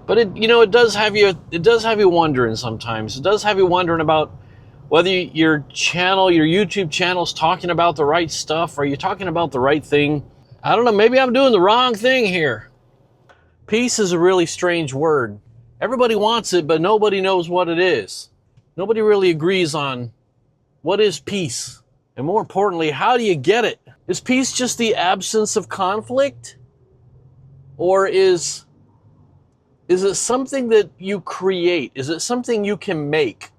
But it does have you wondering sometimes. It does have you wondering about whether your YouTube channel is talking about the right stuff. Are you talking about the right thing? I don't know, maybe I'm doing the wrong thing here. Peace is a really strange word. Everybody wants it, but nobody knows what it is. Nobody really agrees on what is peace. And more importantly, how do you get it? Is peace just the absence of conflict? Or is it something that you create? Is it something you can make?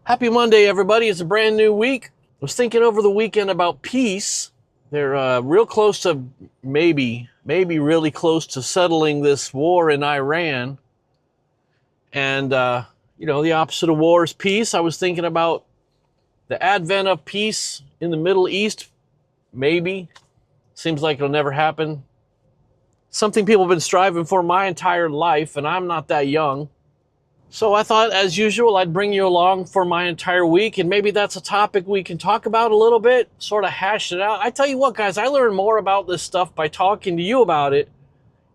Happy Monday, everybody. It's a brand new week. I was thinking over the weekend about peace. They're real close to maybe really close to settling this war in Iran. And, the opposite of war is peace. I was thinking about the advent of peace in the Middle East. Maybe. Seems like it'll never happen. Something people have been striving for my entire life, and I'm not that young. So I thought, as usual, I'd bring you along for my entire week, and maybe that's a topic we can talk about a little bit, sort of hash it out. I tell you what, guys, I learn more about this stuff by talking to you about it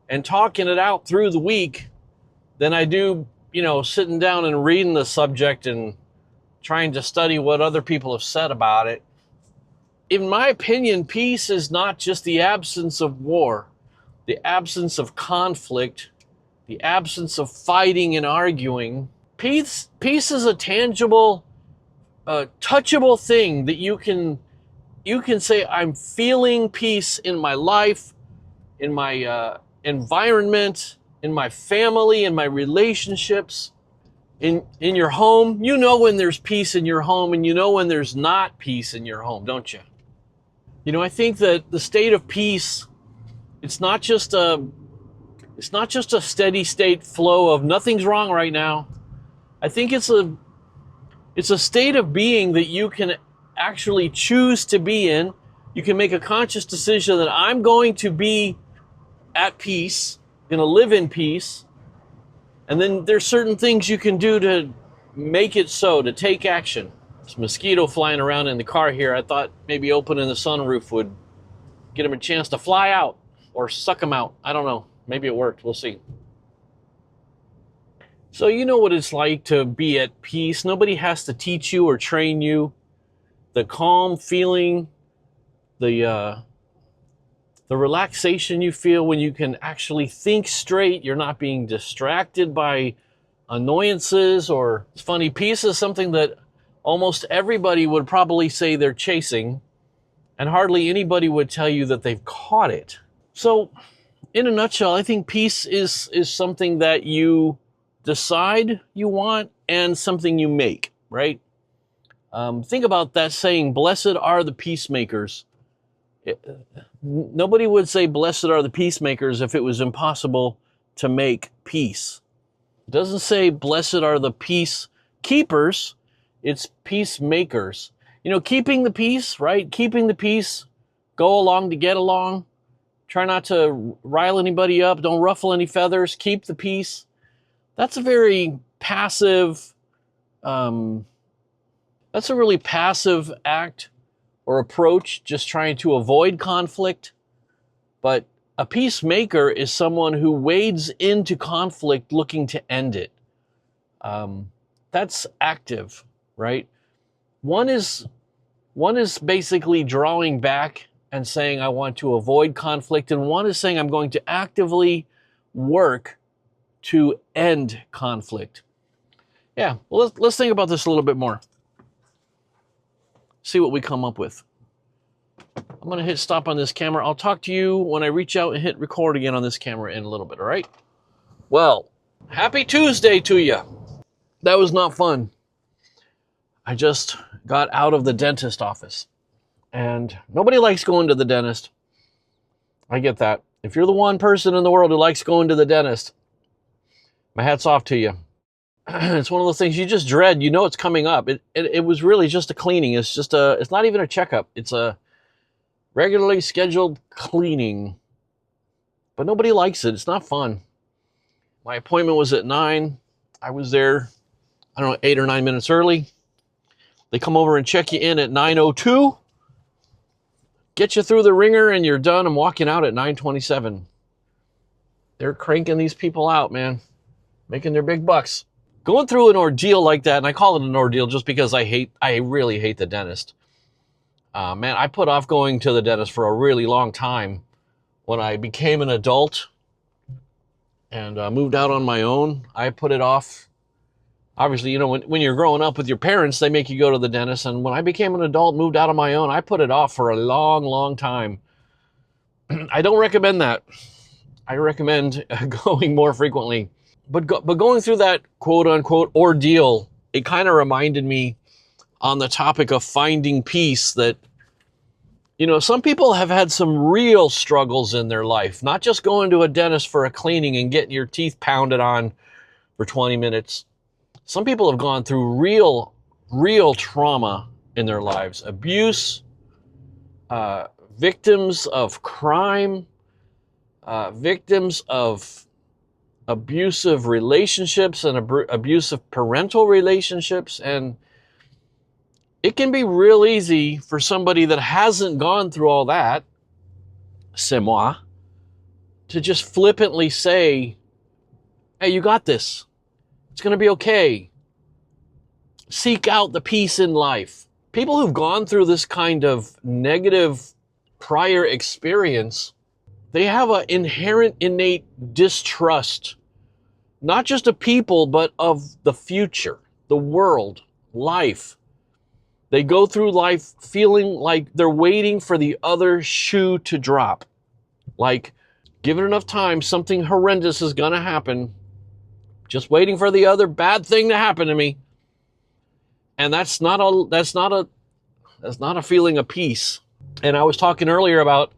and talking it out through the week than I do, sitting down and reading the subject and trying to study what other people have said about it. In my opinion, peace is not just the absence of war, the absence of conflict, the absence of fighting and arguing. Peace is a tangible, touchable thing that you can say, I'm feeling peace in my life, in my environment, in my family, in my relationships, in your home. You know when there's peace in your home, and you know when there's not peace in your home, don't you? I think that the state of peace, it's not just a steady state flow of nothing's wrong right now. I think it's a state of being that you can actually choose to be in. You can make a conscious decision that I'm going to be at peace, going to live in peace. And then there's certain things you can do to make it so, to take action. There's a mosquito flying around in the car here. I thought maybe opening the sunroof would get him a chance to fly out or suck him out. I don't know. Maybe it worked. We'll see. So you know what it's like to be at peace. Nobody has to teach you or train you. The calm feeling, the relaxation you feel when you can actually think straight. You're not being distracted by annoyances or it's funny. Peace is something that almost everybody would probably say they're chasing, and hardly anybody would tell you that they've caught it. So in a nutshell, I think peace is something that you decide you want and something you make, right? Think about that saying, blessed are the peacemakers. Nobody would say blessed are the peacemakers if it was impossible to make peace. It doesn't say blessed are the peacekeepers, it's peacemakers. Keeping the peace, right? Keeping the peace, go along to get along. Try not to rile anybody up. Don't ruffle any feathers. Keep the peace. That's a very passive, that's a really passive act or approach, just trying to avoid conflict. But a peacemaker is someone who wades into conflict looking to end it. That's active, right? One is basically drawing back and saying, I want to avoid conflict. And one is saying, I'm going to actively work to end conflict. Yeah, well, let's think about this a little bit more. See what we come up with. I'm going to hit stop on this camera. I'll talk to you when I reach out and hit record again on this camera in a little bit, all right? Well, happy Tuesday to you. That was not fun. I just got out of the dentist office. And nobody likes going to the dentist. I get that. If you're the one person in the world who likes going to the dentist, my hat's off to you. It's one of those things you just dread. You know it's coming up. It was really just a cleaning. It's not even a checkup. It's a regularly scheduled cleaning. But nobody likes it. It's not fun. My appointment was at 9. I was there, 8 or 9 minutes early. They come over and check you in at 9:02. Get you through the ringer and you're done. I'm walking out at 9:27. They're cranking these people out, man, making their big bucks. Going through an ordeal like that, and I call it an ordeal just because I really hate the dentist. Man, I put off going to the dentist for a really long time. When I became an adult and moved out on my own, I put it off. Obviously, you know, when you're growing up with your parents, they make you go to the dentist. And when I became an adult, moved out on my own, I put it off for a long, long time. I don't recommend that. I recommend going more frequently. But going through that quote-unquote ordeal, it kind of reminded me on the topic of finding peace that, you know, some people have had some real struggles in their life, not just going to a dentist for a cleaning and getting your teeth pounded on for 20 minutes. Some people have gone through real trauma in their lives, abuse, victims of crime, victims of abusive relationships and abusive parental relationships. And it can be real easy for somebody that hasn't gone through all that, c'est moi, to just flippantly say, hey, you got this. It's going to be okay. Seek out the peace in life. People who've gone through this kind of negative prior experience, they have an inherent, innate distrust, not just of people, but of the future, the world, life. They go through life feeling like they're waiting for the other shoe to drop. Like, give it enough time, something horrendous is going to happen. Just waiting for the other bad thing to happen to me. And that's not a feeling of peace. And I was talking earlier about,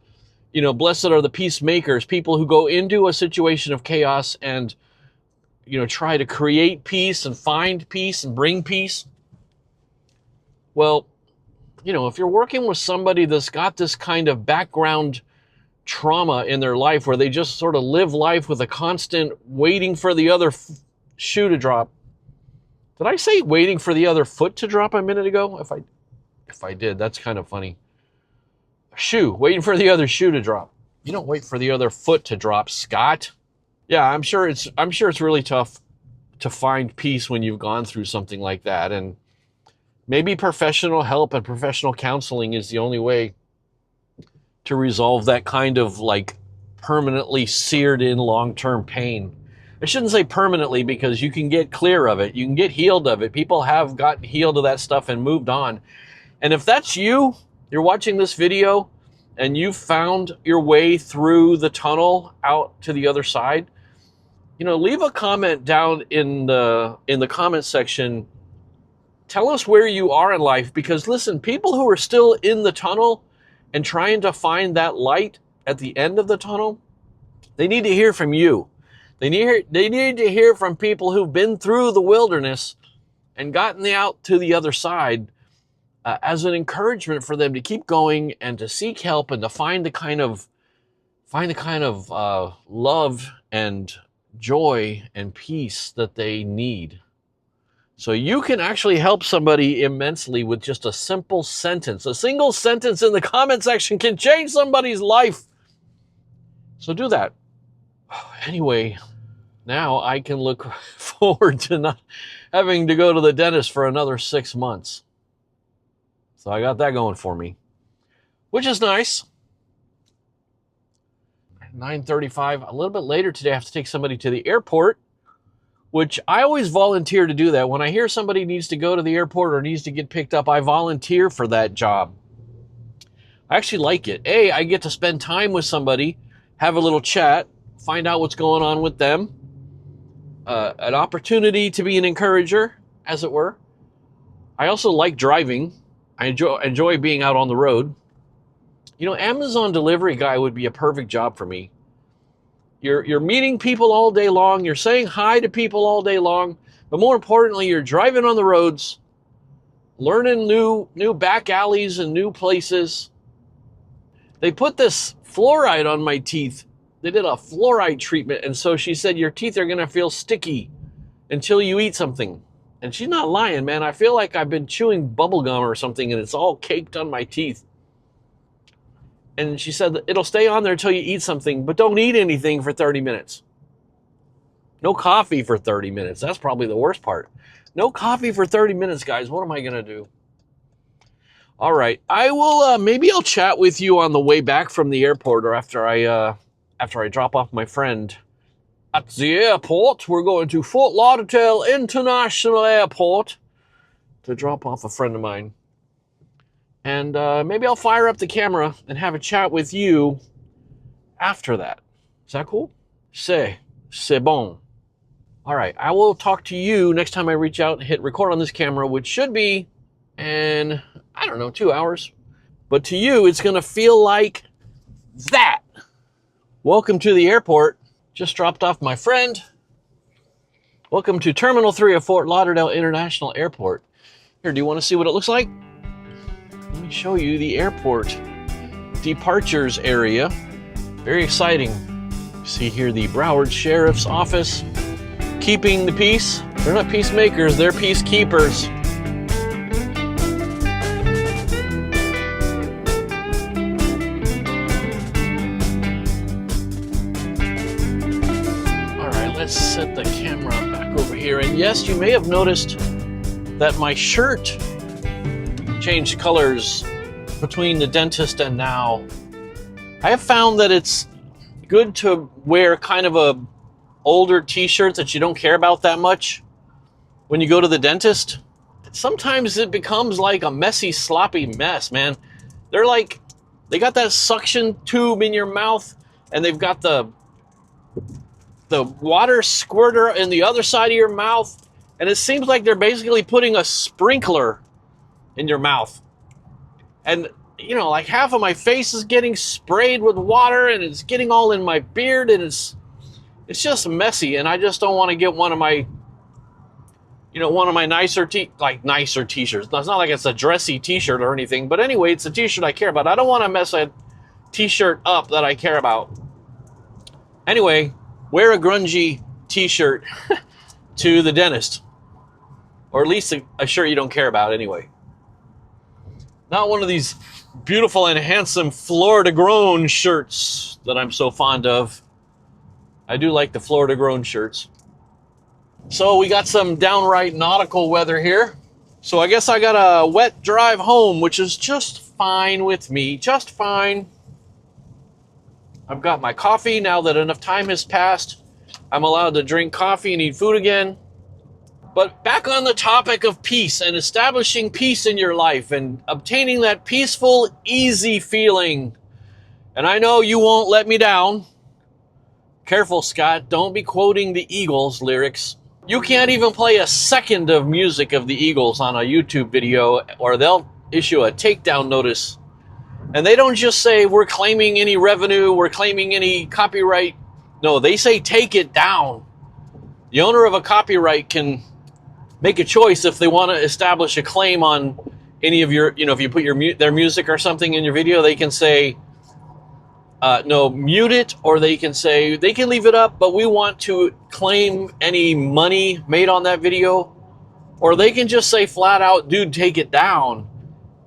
you know, blessed are the peacemakers, people who go into a situation of chaos and, you know, try to create peace and find peace and bring peace. Well, you know, if you're working with somebody that's got this kind of background trauma in their life where they just sort of live life with a constant waiting for the other shoe to drop. Did I say waiting for the other foot to drop a minute ago? If I did, that's kind of funny. Shoe, waiting for the other shoe to drop. You don't wait for the other foot to drop, Scott. Yeah, I'm sure it's really tough to find peace when you've gone through something like that. And maybe professional help and professional counseling is the only way to resolve that kind of like permanently seared in long-term pain. I shouldn't say permanently because you can get clear of it. You can get healed of it. People have gotten healed of that stuff and moved on. And if that's you, you're watching this video and you found your way through the tunnel out to the other side, you know, leave a comment down in the comment section. Tell us where you are in life, because listen, people who are still in the tunnel and trying to find that light at the end of the tunnel, they need to hear from you. They need to hear from people who've been through the wilderness and gotten out to the other side as an encouragement for them to keep going and to seek help and to find the kind of love and joy and peace that they need. So you can actually help somebody immensely with just a simple sentence. A single sentence in the comment section can change somebody's life. So do that. Anyway, now I can look forward to not having to go to the dentist for another 6 months. So I got that going for me, which is nice. 9:35, a little bit later today, I have to take somebody to the airport, which I always volunteer to do that. When I hear somebody needs to go to the airport or needs to get picked up, I volunteer for that job. I actually like it. I get to spend time with somebody, have a little chat, find out what's going on with them. An opportunity to be an encourager, as it were. I also like driving. I enjoy being out on the road. You know, Amazon delivery guy would be a perfect job for me. You're meeting people all day long. You're saying hi to people all day long. But more importantly, you're driving on the roads, learning new back alleys and new places. They put this fluoride on my teeth. They did a fluoride treatment. And so she said, your teeth are going to feel sticky until you eat something. And she's not lying, man. I feel like I've been chewing bubble gum or something and it's all caked on my teeth. And she said, it'll stay on there until you eat something, but don't eat anything for 30 minutes. No coffee for 30 minutes. That's probably the worst part. No coffee for 30 minutes, guys. What am I going to do? All right. I will, maybe I'll chat with you on the way back from the airport, or after I drop off my friend at the airport. We're going to Fort Lauderdale International Airport to drop off a friend of mine. And maybe I'll fire up the camera and have a chat with you after that. Is that cool? C'est bon. All right, I will talk to you next time I reach out and hit record on this camera, which should be in, I don't know, 2 hours. But to you, it's going to feel like that. Welcome to the airport. Just dropped off my friend. Welcome to Terminal 3 of Fort Lauderdale International Airport. Here, do you want to see what it looks like? Let me show you the airport departures area. Very exciting. See here the Broward Sheriff's Office. Keeping the peace. They're not peacemakers, they're peacekeepers. All right, let's set the camera back over here. And yes, you may have noticed that my shirt changed colors between the dentist and now. I have found that it's good to wear kind of a older t-shirt that you don't care about that much when you go to the dentist. Sometimes it becomes like a messy, sloppy mess, man. They got that suction tube in your mouth, and they've got the water squirter in the other side of your mouth, and it seems like they're basically putting a sprinkler in your mouth. And you know, like half of my face is getting sprayed with water, and it's getting all in my beard, and it's just messy, and I just don't want to get one of my nicer t-shirts. It's not like it's a dressy t-shirt or anything, but anyway, it's a t-shirt I care about. I don't want to mess a t-shirt up that I care about. Anyway, wear a grungy t-shirt to the dentist, or at least a shirt you don't care about anyway. Not one of these beautiful and handsome Florida grown shirts that I'm so fond of. I do like the Florida grown shirts. So we got some downright nautical weather here. So I guess I got a wet drive home, which is just fine with me, just fine. I've got my coffee now that enough time has passed. I'm allowed to drink coffee and eat food again. But back on the topic of peace and establishing peace in your life and obtaining that peaceful, easy feeling. And I know you won't let me down. Careful, Scott, don't be quoting the Eagles lyrics. You can't even play a second of music of the Eagles on a YouTube video, or they'll issue a takedown notice. And they don't just say, we're claiming any revenue, we're claiming any copyright. No, they say take it down. The owner of a copyright can make a choice if they want to establish a claim on any of your, if you put their music or something in your video, they can say, no, mute it, or they can say, they can leave it up, but we want to claim any money made on that video. Or they can just say flat out, dude, take it down.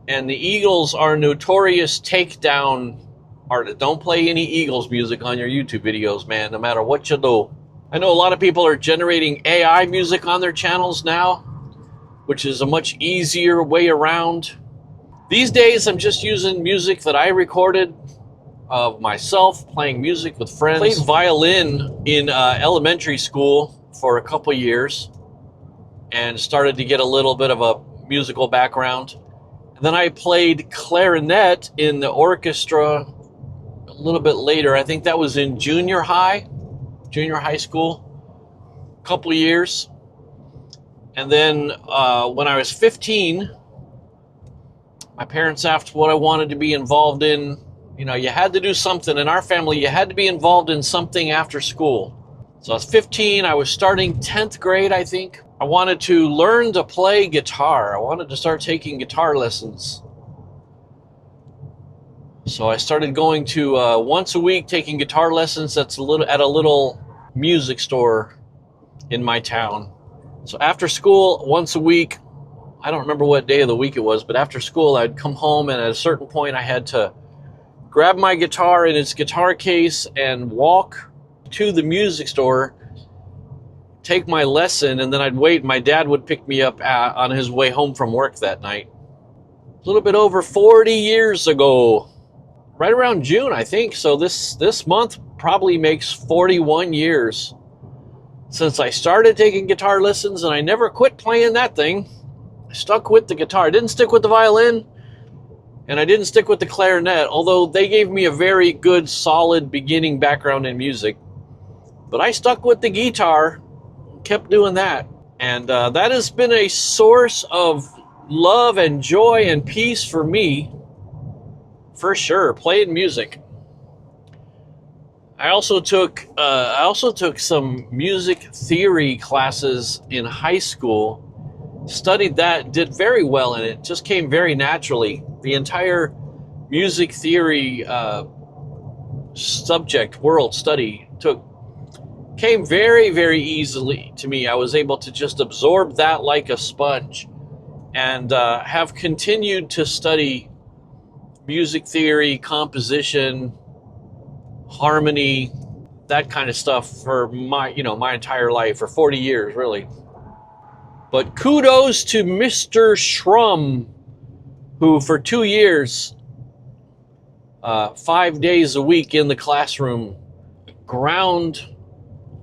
And the Eagles are notorious takedown artists. Don't play any Eagles music on your YouTube videos, man, no matter what you do. I know a lot of people are generating AI music on their channels now, which is a much easier way around. These days, I'm just using music that I recorded of myself playing music with friends. I played violin in elementary school for a couple years and started to get a little bit of a musical background. And then I played clarinet in the orchestra a little bit later. I think that was in junior high school, a couple of years. And then when I was 15, my parents asked what I wanted to be involved in. You know, you had to do something. In our family, you had to be involved in something after school. So I was 15. I was starting 10th grade, I think. I wanted to learn to play guitar. I wanted to start taking guitar lessons. So I started going to once a week taking guitar lessons at a little music store in my town. So after school, once a week, I don't remember what day of the week it was, but after school, I'd come home, and at a certain point, I had to grab my guitar in its guitar case and walk to the music store take my lesson, and then I'd wait. My dad would pick me up on his way home from work that night. A little bit over 40 years ago, right around June, I think. So this month probably makes 41 years since I started taking guitar lessons, and I never quit playing that thing. I stuck with the guitar. I didn't stick with the violin, and I didn't stick with the clarinet, although they gave me a very good, solid beginning background in music. But I stuck with the guitar, kept doing that. And that has been a source of love and joy and peace for me, for sure, playing music. I also took some music theory classes in high school. Studied that, did very well in it, just came very naturally. The entire music theory subject, world study, came very, very easily to me. I was able to just absorb that like a sponge, and have continued to study music theory, composition, harmony, that kind of stuff for my entire life, for 40 years, really. But kudos to Mr. Shrum, who for 2 years, 5 days a week in the classroom, ground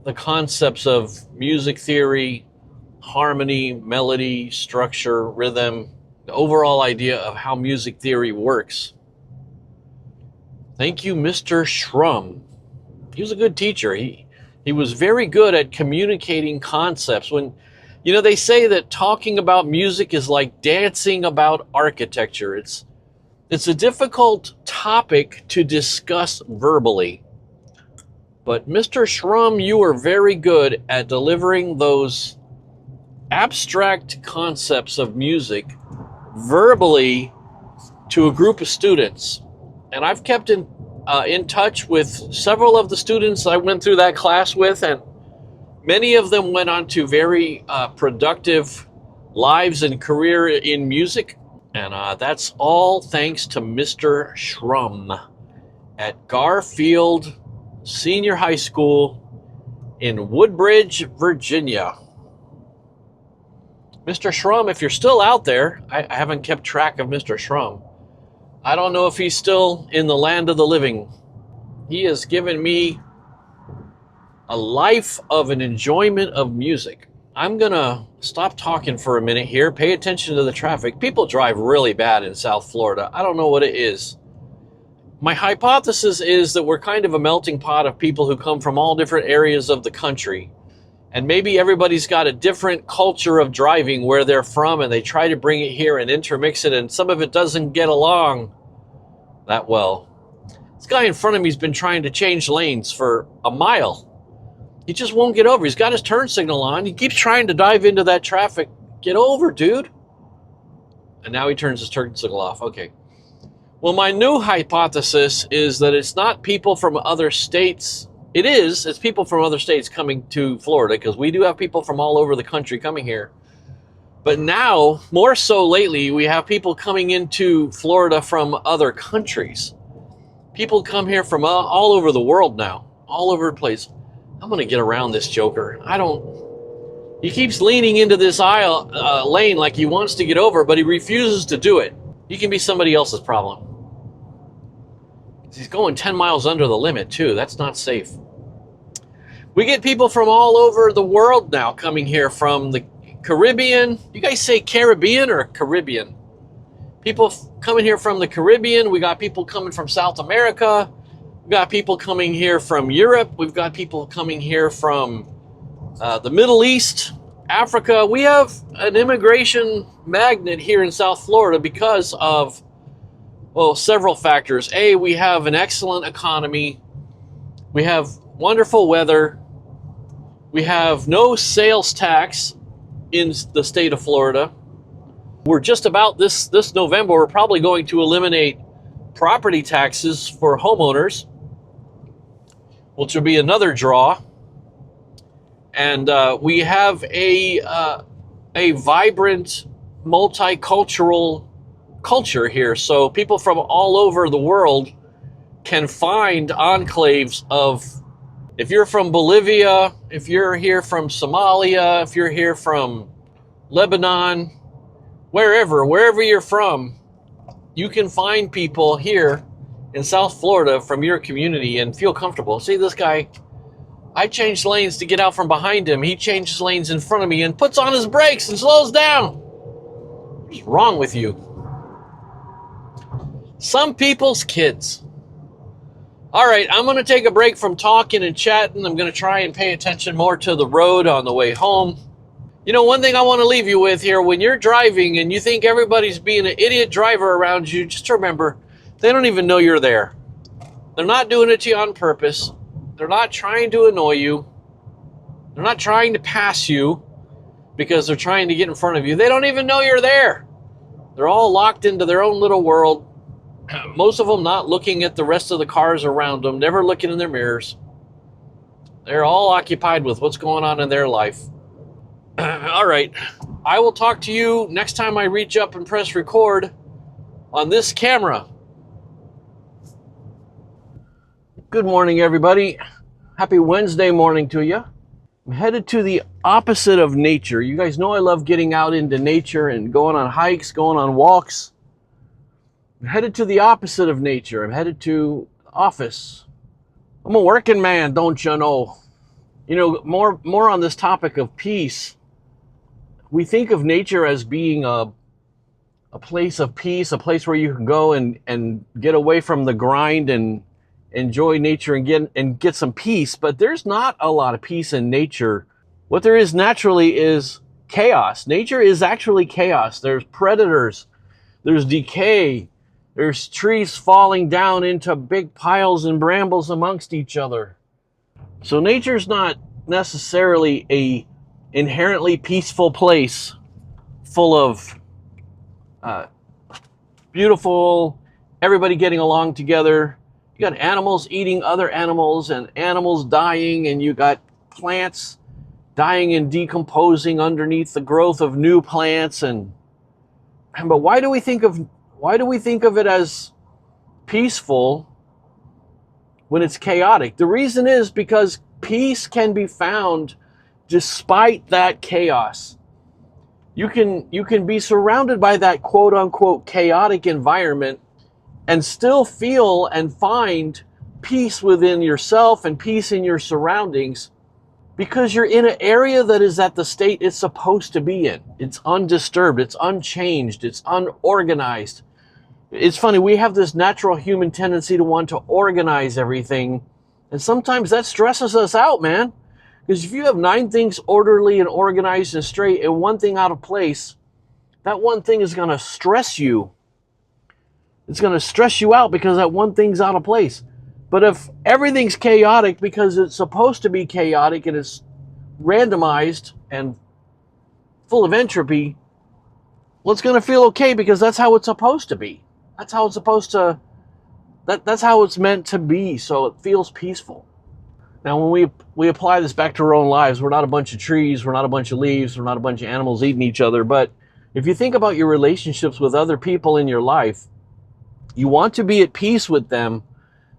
the concepts of music theory, harmony, melody, structure, rhythm, the overall idea of how music theory works. Thank you, Mr. Shrum. He was a good teacher. He was very good at communicating concepts. When, they say that talking about music is like dancing about architecture. It's a difficult topic to discuss verbally. But Mr. Shrum, you are very good at delivering those abstract concepts of music verbally to a group of students. And I've kept in touch with several of the students I went through that class with, and many of them went on to very productive lives and career in music. And that's all thanks to Mr. Shrum at Garfield Senior High School in Woodbridge, Virginia. Mr. Shrum, if you're still out there, I haven't kept track of Mr. Shrum. I don't know if he's still in the land of the living. He has given me a life of an enjoyment of music. I'm gonna stop talking for a minute here. Pay attention to the traffic. People drive really bad in South Florida. I don't know what it is. My hypothesis is that we're kind of a melting pot of people who come from all different areas of the country. And maybe everybody's got a different culture of driving where they're from, and they try to bring it here and intermix it, and some of it doesn't get along that well. This guy in front of me has been trying to change lanes for a mile. He just won't get over. He's got his turn signal on. He keeps trying to dive into that traffic. Get over, dude. And now he turns his turn signal off. Okay. Well, my new hypothesis is that it's not people from other states. It's people from other states coming to Florida, because we do have people from all over the country coming here. But now, more so lately, we have people coming into Florida from other countries. People come here from all over the world now, all over the place. I'm going to get around this joker. He keeps leaning into this lane like he wants to get over, but he refuses to do it. He can be somebody else's problem. He's going 10 miles under the limit, too. That's not safe. We get people from all over the world now coming here from the Caribbean. You guys say Caribbean or Caribbean? People coming here from the Caribbean. We got people coming from South America. We got people coming here from Europe. We've got people coming here from the Middle East, Africa. We have an immigration magnet here in South Florida because of, well, several factors. A, we have an excellent economy. We have wonderful weather. We have no sales tax in the state of Florida. We're just about this November, we're probably going to eliminate property taxes for homeowners, which will be another draw. And we have a vibrant, multicultural culture here. So people from all over the world can find enclaves of If you're from Bolivia, if you're here from Somalia, if you're here from Lebanon, wherever you're from, you can find people here in South Florida from your community and feel comfortable. See this guy, I changed lanes to get out from behind him. He changes lanes in front of me and puts on his brakes and slows down. What's wrong with you? Some people's kids. All right, I'm going to take a break from talking and chatting. I'm going to try and pay attention more to the road on the way home. You know, one thing I want to leave you with here, when you're driving and you think everybody's being an idiot driver around you, just remember, they don't even know you're there. They're not doing it to you on purpose. They're not trying to annoy you. They're not trying to pass you because they're trying to get in front of you. They don't even know you're there. They're all locked into their own little world. Most of them not looking at the rest of the cars around them, never looking in their mirrors. They're all occupied with what's going on in their life. All right, I will talk to you next time I reach up and press record on this camera. Good morning, everybody. Happy Wednesday morning to you. I'm headed to the opposite of nature. You guys know I love getting out into nature and going on hikes, going on walks. I'm headed to the opposite of nature. I'm headed to the office. I'm a working man, don't you know? You know, more on this topic of peace. We think of nature as being a place of peace, a place where you can go and get away from the grind and enjoy nature and get some peace. But there's not a lot of peace in nature. What there is naturally is chaos. Nature is actually chaos. There's predators. There's decay. There's trees falling down into big piles and brambles amongst each other. So nature's not necessarily a inherently peaceful place full of beautiful, everybody getting along together. You got animals eating other animals and animals dying, and you got plants dying and decomposing underneath the growth of new plants. But why do we think of it as peaceful when it's chaotic? The reason is because peace can be found despite that chaos. You can be surrounded by that quote unquote chaotic environment and still feel and find peace within yourself and peace in your surroundings because you're in an area that is at the state it's supposed to be in. It's undisturbed, it's unchanged, it's unorganized. It's funny, we have this natural human tendency to want to organize everything, and sometimes that stresses us out, man. Because if you have 9 things orderly and organized and straight and one thing out of place, that one thing is going to stress you. It's going to stress you out because that one thing's out of place. But if everything's chaotic because it's supposed to be chaotic and it's randomized and full of entropy, well, it's going to feel okay because that's how it's supposed to be. That's how it's supposed to, that's how it's meant to be, so it feels peaceful. Now, when we apply this back to our own lives, we're not a bunch of trees, we're not a bunch of leaves, we're not a bunch of animals eating each other. But if you think about your relationships with other people in your life, you want to be at peace with them,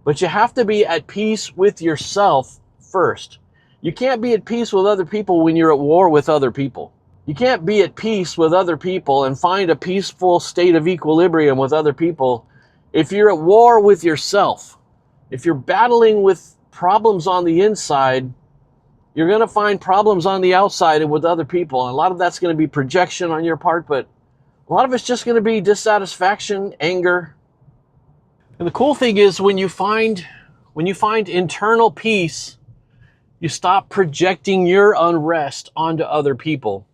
but you have to be at peace with yourself first. You can't be at peace with other people when you're at war with other people. You can't be at peace with other people and find a peaceful state of equilibrium with other people if you're at war with yourself. If you're battling with problems on the inside, you're going to find problems on the outside and with other people. And a lot of that's going to be projection on your part, but a lot of it's just going to be dissatisfaction, anger. And the cool thing is when you find internal peace, you stop projecting your unrest onto other people.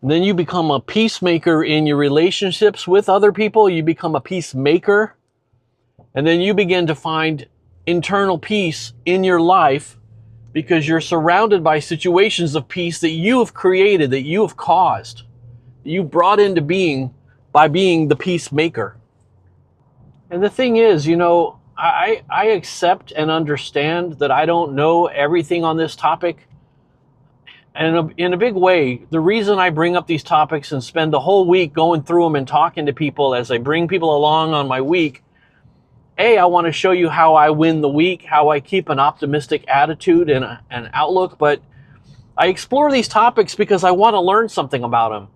And then you become a peacemaker in your relationships with other people. You become a peacemaker. And then you begin to find internal peace in your life because you're surrounded by situations of peace that you have created, that you have caused, that you brought into being by being the peacemaker. And the thing is, you know, I accept and understand that I don't know everything on this topic. And in a big way, the reason I bring up these topics and spend the whole week going through them and talking to people as I bring people along on my week I want to show you how I win the week, how I keep an optimistic attitude and an outlook, but I explore these topics because I want to learn something about them.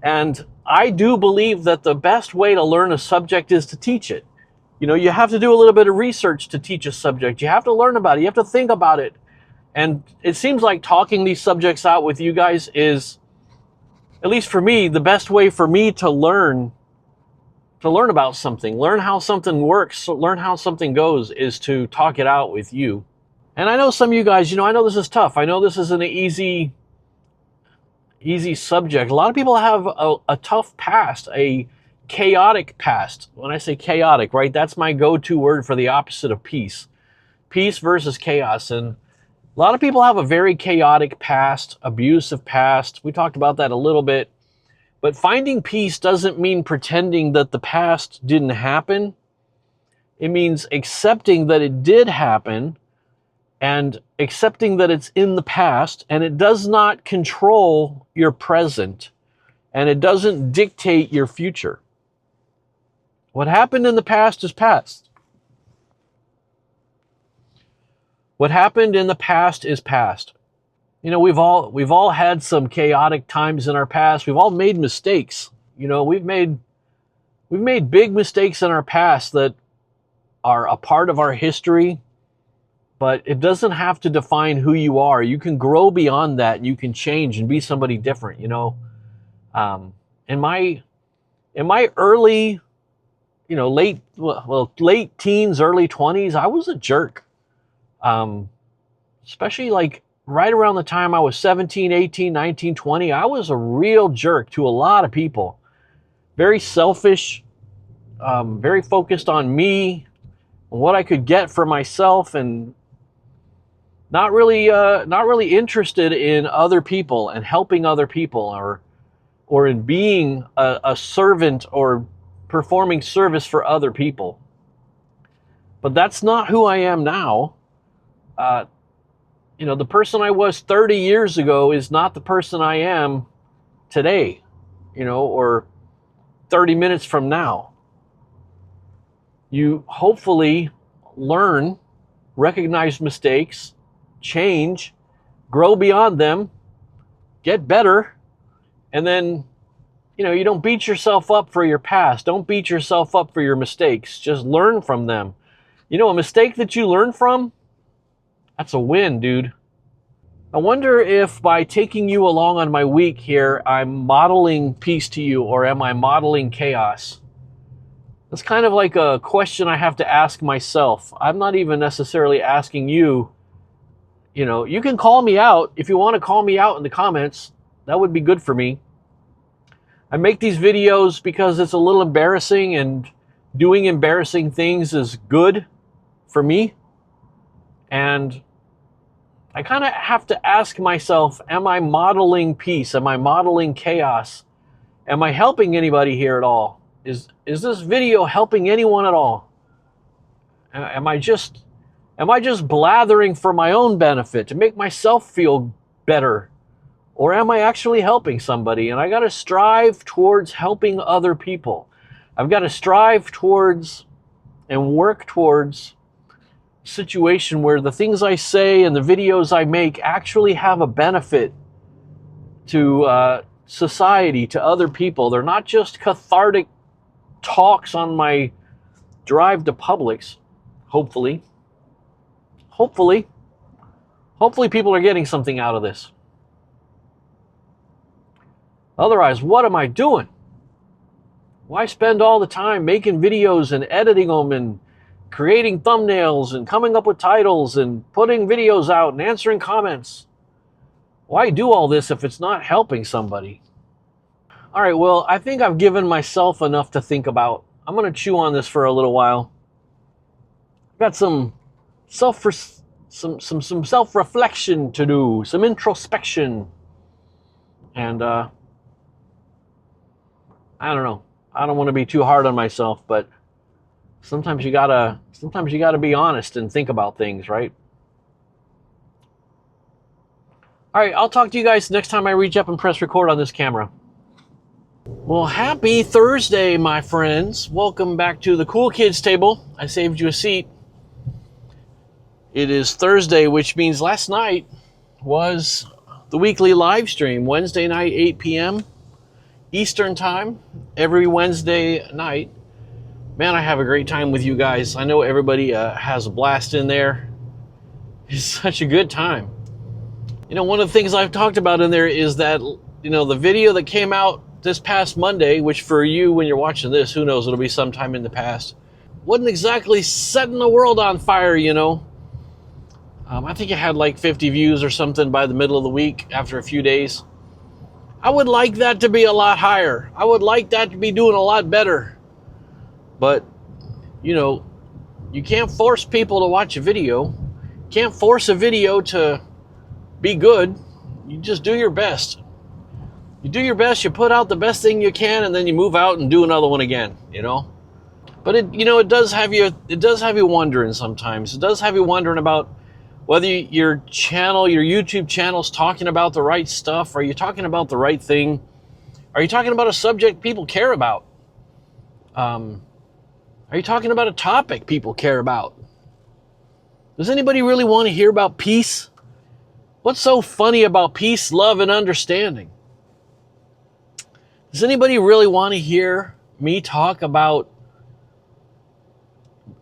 And I do believe that the best way to learn a subject is to teach it. You know, you have to do a little bit of research to teach a subject. You have to learn about it. You have to think about it. And it seems like talking these subjects out with you guys is, at least for me, the best way for me to learn about something, learn how something works, learn how something goes, is to talk it out with you. And I know some of you guys, you know, I know this is tough. I know this isn't an easy subject. A lot of people have a tough past, a chaotic past. When I say chaotic, right, that's my go-to word for the opposite of peace. Peace versus chaos. And a lot of people have a very chaotic past, abusive past. We talked about that a little bit. But finding peace doesn't mean pretending that the past didn't happen. It means accepting that it did happen and accepting that it's in the past, and it does not control your present, and it doesn't dictate your future. What happened in the past is past. What happened in the past is past. You know, we've all had some chaotic times in our past. We've all made mistakes. You know, we've made big mistakes in our past that are a part of our history, but it doesn't have to define who you are. You can grow beyond that, and you can change and be somebody different. You know, in my early, you know, late teens, early 20s, I was a jerk. Especially like right around the time I was 17, 18, 19, 20, I was a real jerk to a lot of people. Very selfish, very focused on me, and what I could get for myself, and not really interested in other people and helping other people, or in being a servant or performing service for other people. But that's not who I am now. You know, the person I was 30 years ago is not the person I am today, you know, or 30 minutes from now. You hopefully learn, recognize mistakes, change, grow beyond them, get better, and then, you know, you don't beat yourself up for your past. Don't beat yourself up for your mistakes. Just learn from them. You know, a mistake that you learn from, that's a win, dude. I wonder if by taking you along on my week here, I'm modeling peace to you, or am I modeling chaos? It's kind of like a question I have to ask myself. I'm not even necessarily asking you. You know, you can call me out. If you want to call me out in the comments, that would be good for me. I make these videos because it's a little embarrassing, and doing embarrassing things is good for me. And I kind of have to ask myself, am I modeling peace? Am I modeling chaos? Am I helping anybody here at all? Is this video helping anyone at all? Am I just blathering for my own benefit to make myself feel better? Or am I actually helping somebody? And I got to strive towards helping other people. I've got to strive towards and work towards situation where the things I say and the videos I make actually have a benefit to society, to other people. They're not just cathartic talks on my drive to Publix. Hopefully people are getting something out of this. Otherwise, what am I doing? Why spend all the time making videos and editing them and creating thumbnails and coming up with titles and putting videos out and answering comments? Why do all this if it's not helping somebody? All right, well, I think I've given myself enough to think about. I'm going to chew on this for a little while. I've got some self-reflection to do, some introspection. And I don't know. I don't want to be too hard on myself, but sometimes you gotta be honest and think about things, right? All right, I'll talk to you guys next time I reach up and press record on this camera. Well, happy Thursday, my friends. Welcome back to the Cool Kids table. I saved you a seat. It is Thursday, which means last night was the weekly live stream, Wednesday night, 8 p.m. Eastern time, every Wednesday night. Man, I have a great time with you guys. I know everybody has a blast in there. It's such a good time. You know, one of the things I've talked about in there is that, the video that came out this past Monday, which for you, when you're watching this, who knows, it'll be sometime in the past, wasn't exactly setting the world on fire, I think it had like 50 views or something by the middle of the week after a few days. I would like that to be a lot higher. I would like that to be doing a lot better. But, you can't force people to watch a video. You can't force a video to be good. You just do your best. You do your best, you put out the best thing you can, and then you move out and do another one again, But it does have you wondering sometimes. It does have you wondering about whether your YouTube channel's talking about the right stuff. Are you talking about the right thing? Are you talking about a subject people care about? Are you talking about a topic people care about? Does anybody really want to hear about peace? What's so funny about peace, love, and understanding? Does anybody really want to hear me talk about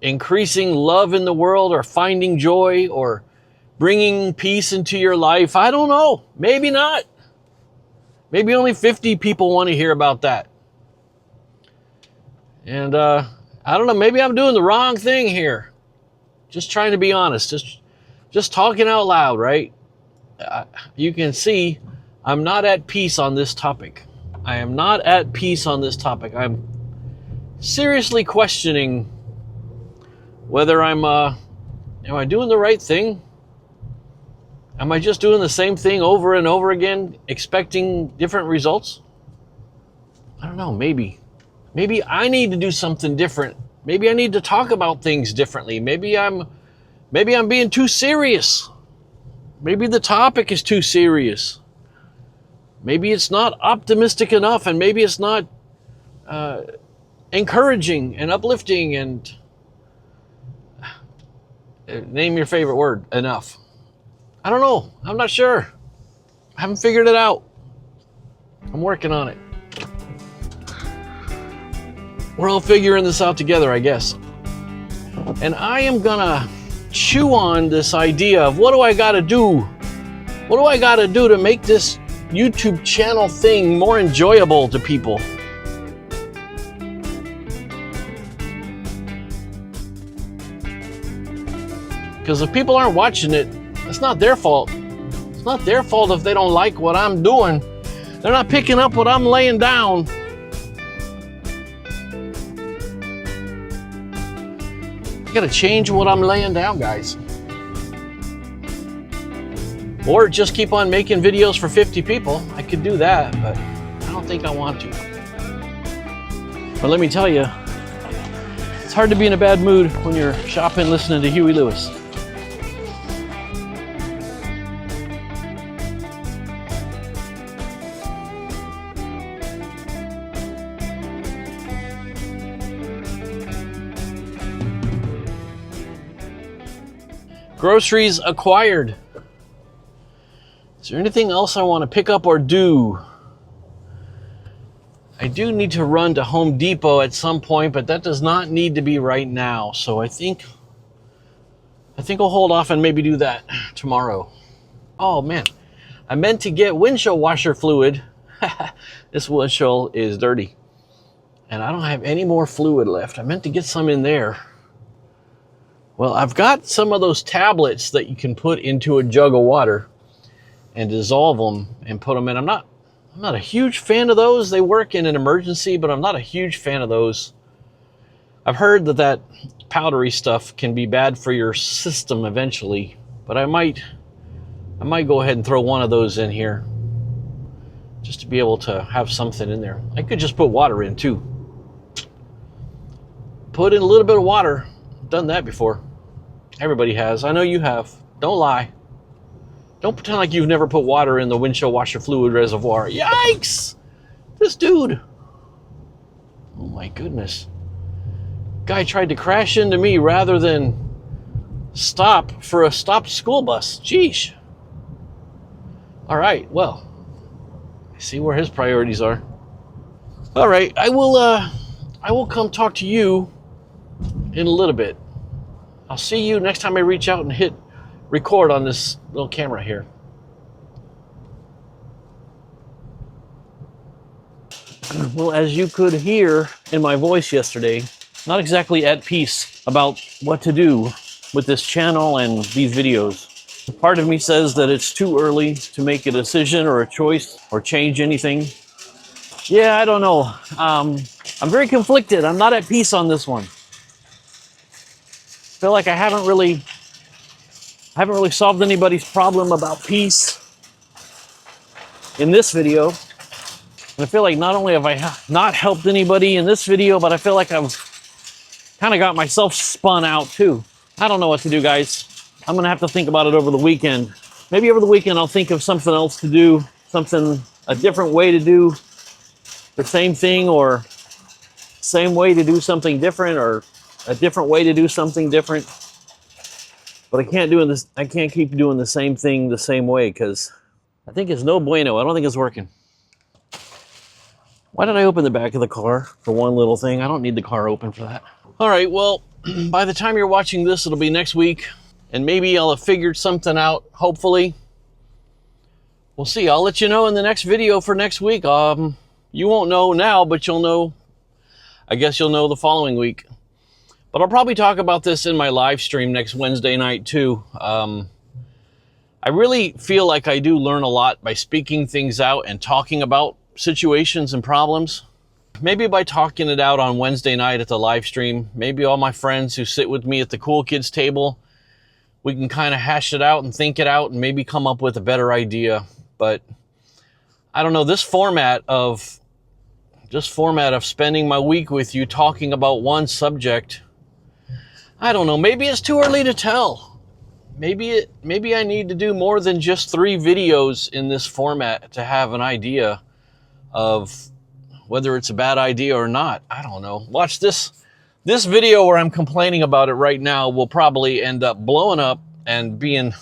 increasing love in the world or finding joy or bringing peace into your life? I don't know. Maybe not. Maybe only 50 people want to hear about that. And I don't know. Maybe I'm doing the wrong thing here. Just trying to be honest. Just talking out loud, right? You can see I'm not at peace on this topic. I am not at peace on this topic. I'm seriously questioning whether am I doing the right thing? Am I just doing the same thing over and over again, expecting different results? I don't know, maybe. Maybe I need to do something different. Maybe I need to talk about things differently. Maybe I'm being too serious. Maybe the topic is too serious. Maybe it's not optimistic enough, and maybe it's not encouraging and uplifting and name your favorite word, enough. I don't know. I'm not sure. I haven't figured it out. I'm working on it. We're all figuring this out together, I guess. And I am gonna chew on this idea of what do I gotta do? What do I gotta do to make this YouTube channel thing more enjoyable to people? Because if people aren't watching it, it's not their fault. It's not their fault if they don't like what I'm doing. They're not picking up what I'm laying down. I gotta change what I'm laying down, guys. Or just keep on making videos for 50 people. I could do that, but I don't think I want to. But let me tell you, it's hard to be in a bad mood when you're shopping listening to Huey Lewis. Groceries acquired. Is there anything else I want to pick up or do? I do need to run to Home Depot at some point, but that does not need to be right now. So I think I'll hold off and maybe do that tomorrow. Oh man, I meant to get windshield washer fluid. This windshield is dirty. And I don't have any more fluid left. I meant to get some in there. Well, I've got some of those tablets that you can put into a jug of water and dissolve them and put them in. I'm not a huge fan of those. They work in an emergency, but I'm not a huge fan of those. I've heard that powdery stuff can be bad for your system eventually, but I might go ahead and throw one of those in here just to be able to have something in there. I could just put water in too. Put in a little bit of water. I've done that before. Everybody has. I know you have. Don't lie. Don't pretend like you've never put water in the windshield washer fluid reservoir. Yikes! This dude. Oh my goodness. Guy tried to crash into me rather than stop for a stopped school bus. Jeez. All right, well, I see where his priorities are. All right, I will come talk to you in a little bit. I'll see you next time I reach out and hit record on this little camera here. Well, as you could hear in my voice yesterday, not exactly at peace about what to do with this channel and these videos. Part of me says that it's too early to make a decision or a choice or change anything. Yeah, I don't know. I'm very conflicted. I'm not at peace on this one. I feel like I haven't really solved anybody's problem about peace in this video. And I feel like not only have I not helped anybody in this video, but I feel like I've kind of got myself spun out too. I don't know what to do, guys. I'm gonna have to think about it over the weekend. Maybe over the weekend I'll think of something else to do, a different way to do the same thing, or same way to do something different, or a different way to do something different. But I can't keep doing the same thing the same way, because I think it's no bueno. I don't think it's working. Why did I open the back of the car for one little thing? I don't need the car open for that. All right, well, by the time you're watching this, it'll be next week. And maybe I'll have figured something out, hopefully. We'll see. I'll let you know in the next video for next week. You won't know now, but you'll know. I guess you'll know the following week. But I'll probably talk about this in my live stream next Wednesday night, too. I really feel like I do learn a lot by speaking things out and talking about situations and problems. Maybe by talking it out on Wednesday night at the live stream, maybe all my friends who sit with me at the cool kids table, we can kind of hash it out and think it out and maybe come up with a better idea. But I don't know, this format of spending my week with you talking about one subject, I don't know, maybe it's too early to tell. Maybe I need to do more than just 3 videos in this format to have an idea of whether it's a bad idea or not. I don't know. Watch this. This video where I'm complaining about it right now will probably end up blowing up and being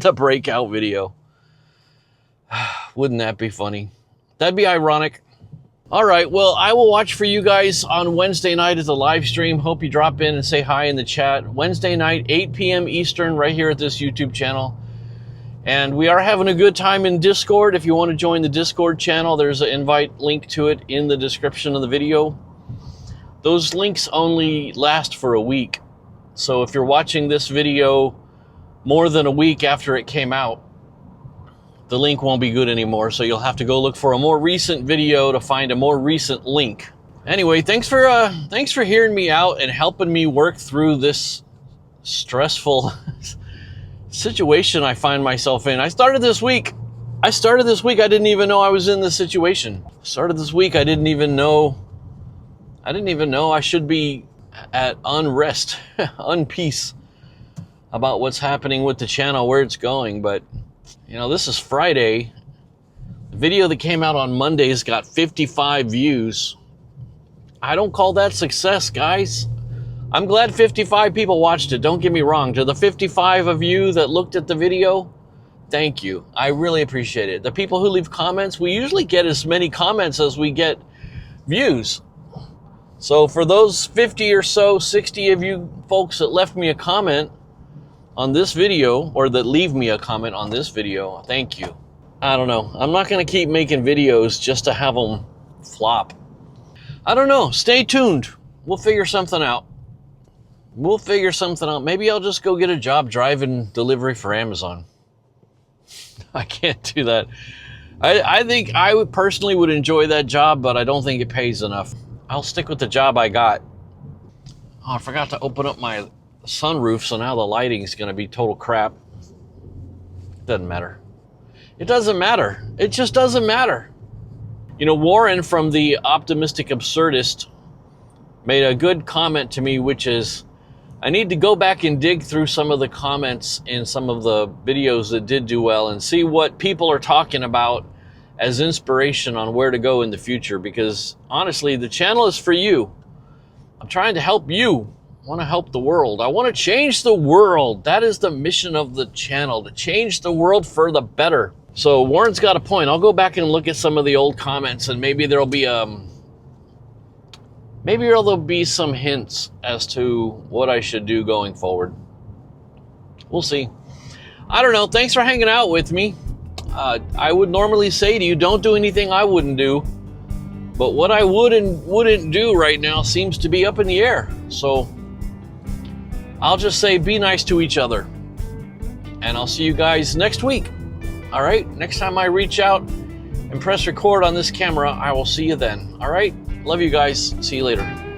the breakout video. Wouldn't that be funny? That'd be ironic. All right, well, I will watch for you guys on Wednesday night at the live stream. Hope you drop in and say hi in the chat. Wednesday night, 8 p.m. Eastern, right here at this YouTube channel. And we are having a good time in Discord. If you want to join the Discord channel, there's an invite link to it in the description of the video. Those links only last for a week. So if you're watching this video more than a week after it came out, the link won't be good anymore. So you'll have to go look for a more recent video to find a more recent link. Anyway, thanks for hearing me out and helping me work through this stressful situation I find myself in. I started this week, I didn't even know I was in this situation. I didn't even know I should be at unrest, unpeace about what's happening with the channel, where it's going. But, you know, this is Friday. The video that came out on Monday's got 55 views. I don't call that success, guys. I'm glad 55 people watched it. Don't get me wrong. To the 55 of you that looked at the video, thank you. I really appreciate it. The people who leave comments, we usually get as many comments as we get views. So for those 50 or so, 60 of you folks that left me a comment on this video, or that leave me a comment on this video, thank you. I don't know. I'm not going to keep making videos just to have them flop. I don't know. Stay tuned. We'll figure something out. Maybe I'll just go get a job driving delivery for Amazon. I can't do that. I think I would personally enjoy that job, but I don't think it pays enough. I'll stick with the job I got. Oh, I forgot to open up my sunroof, so now the lighting's going to be total crap. Doesn't matter. It doesn't matter. It just doesn't matter. You know, Warren from the Optimistic Absurdist made a good comment to me, which is, I need to go back and dig through some of the comments in some of the videos that did do well and see what people are talking about as inspiration on where to go in the future, because honestly, the channel is for you. I'm trying to help you. I want to help the world. I want to change the world. That is the mission of the channel, to change the world for the better. So Warren's got a point. I'll go back and look at some of the old comments, and maybe there'll be some hints as to what I should do going forward. We'll see. I don't know. Thanks for hanging out with me. I would normally say to you, don't do anything I wouldn't do. But what I would and wouldn't do right now seems to be up in the air. So I'll just say be nice to each other. And I'll see you guys next week. All right? Next time I reach out and press record on this camera, I will see you then. All right? Love you guys. See you later.